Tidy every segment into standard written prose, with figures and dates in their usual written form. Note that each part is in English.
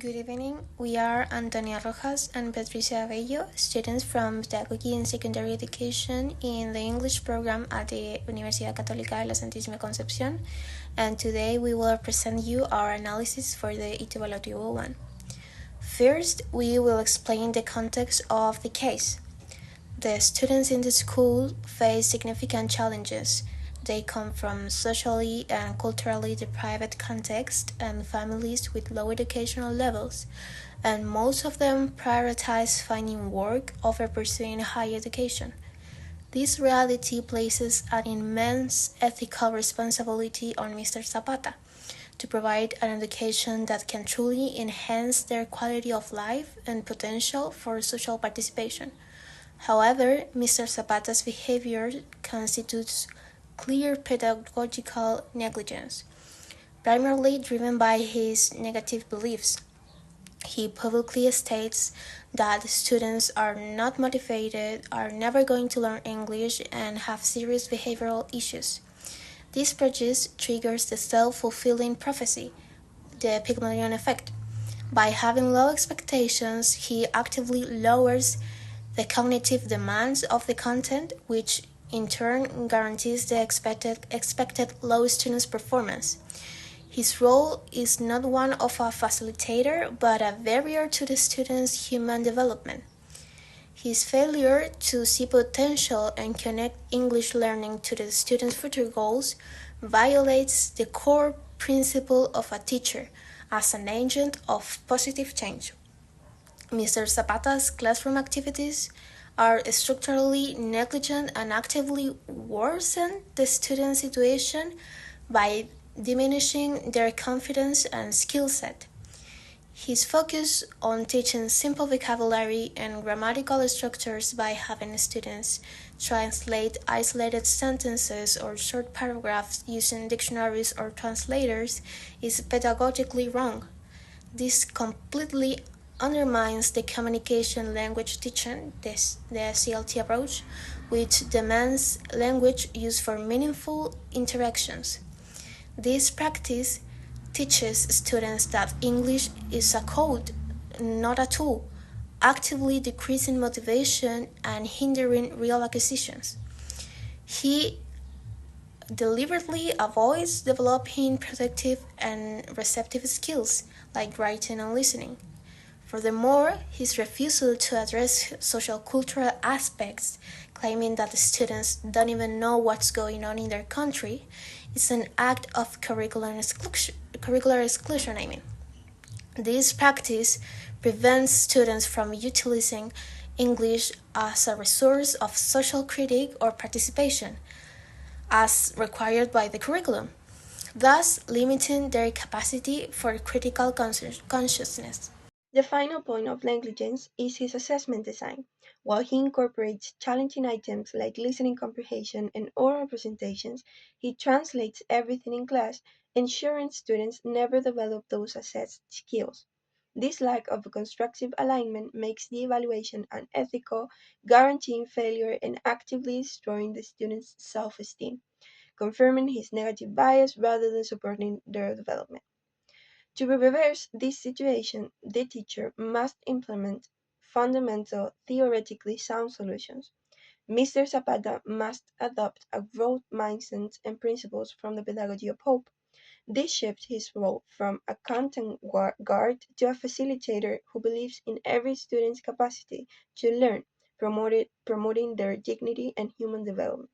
Good evening. We are Antonia Rojas and Patricia Avello, students from Pedagogy and Secondary Education in the English program at the Universidad Católica de la Santísima Concepción, and today we will present you our analysis for the Hito evaluativo 1. First, we will explain the context of the case. The students in the school face significant challenges. They come from socially and culturally deprived contexts and families with low educational levels, and most of them prioritize finding work over pursuing higher education. This reality places an immense ethical responsibility on Mr. Zapata to provide an education that can truly enhance their quality of life and potential for social participation. However, Mr. Zapata's behavior constitutes clear pedagogical negligence, primarily driven by his negative beliefs. He publicly states that students are not motivated, are never going to learn English, and have serious behavioral issues. This prejudice triggers the self-fulfilling prophecy, the Pygmalion effect. By having low expectations, he actively lowers the cognitive demands of the content, which in turn guarantees the expected low students' performance. His role is not one of a facilitator, but a barrier to the student's human development. His failure to see potential and connect English learning to the student's future goals violates the core principle of a teacher as an agent of positive change. Mr. Zapata's classroom activities are structurally negligent and actively worsen the student situation by diminishing their confidence and skill set. His focus on teaching simple vocabulary and grammatical structures by having students translate isolated sentences or short paragraphs using dictionaries or translators is pedagogically wrong. This completely undermines the communication language teaching, the CLT approach, which demands language used for meaningful interactions. This practice teaches students that English is a code, not a tool, actively decreasing motivation and hindering real acquisitions. He deliberately avoids developing productive and receptive skills like writing and listening. Furthermore, his refusal to address social cultural aspects, claiming that the students don't even know what's going on in their country, is an act of curricular exclusion. This practice prevents students from utilizing English as a resource of social critique or participation, as required by the curriculum, thus limiting their capacity for critical consciousness. The final point of negligence is his assessment design. While he incorporates challenging items like listening comprehension and oral presentations, he translates everything in class, ensuring students never develop those assessed skills. This lack of constructive alignment makes the evaluation unethical, guaranteeing failure and actively destroying the students' self esteem, confirming his negative bias rather than supporting their development. To reverse this situation, the teacher must implement fundamental, theoretically sound solutions. Mr. Zapata must adopt a growth mindset and principles from the pedagogy of hope. This shifts his role from a content guard to a facilitator who believes in every student's capacity to learn, promoting their dignity and human development.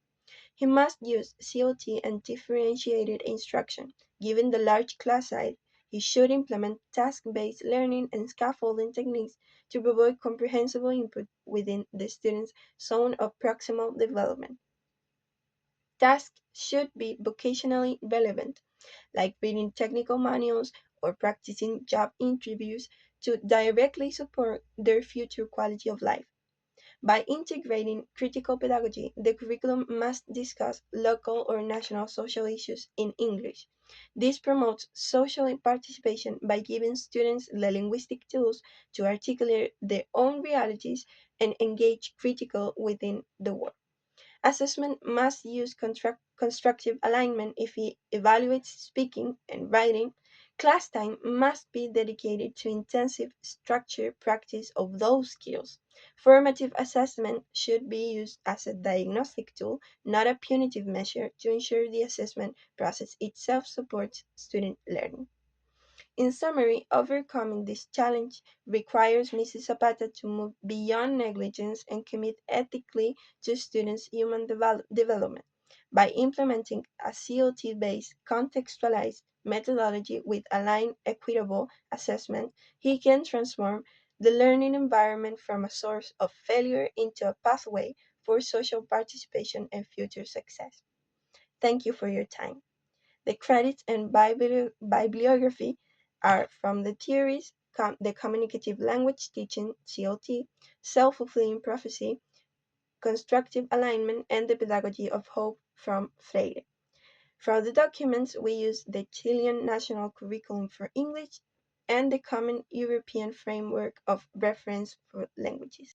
He must use COT and differentiated instruction. Given the large class size, he should implement task-based learning and scaffolding techniques to provide comprehensible input within the student's zone of proximal development. Tasks should be vocationally relevant, like reading technical manuals or practicing job interviews to directly support their future quality of life. By integrating critical pedagogy, the curriculum must discuss local or national social issues in English. This promotes social participation by giving students the linguistic tools to articulate their own realities and engage critical within the world. Assessment must use constructive alignment if he evaluates speaking and writing, Class time must be dedicated to intensive structured practice of those skills. Formative assessment should be used as a diagnostic tool, not a punitive measure, to ensure the assessment process itself supports student learning. In summary, overcoming this challenge requires Mrs. Zapata to move beyond negligence and commit ethically to students' human development. By implementing a COT-based, contextualized methodology with aligned, equitable assessment, he can transform the learning environment from a source of failure into a pathway for social participation and future success. Thank you for your time. The credits and bibliography are from the theories, the communicative language teaching (CLT), self-fulfilling prophecy, constructive alignment, and the pedagogy of hope from Freire. For the documents, we use the Chilean National Curriculum for English and the Common European Framework of Reference for Languages.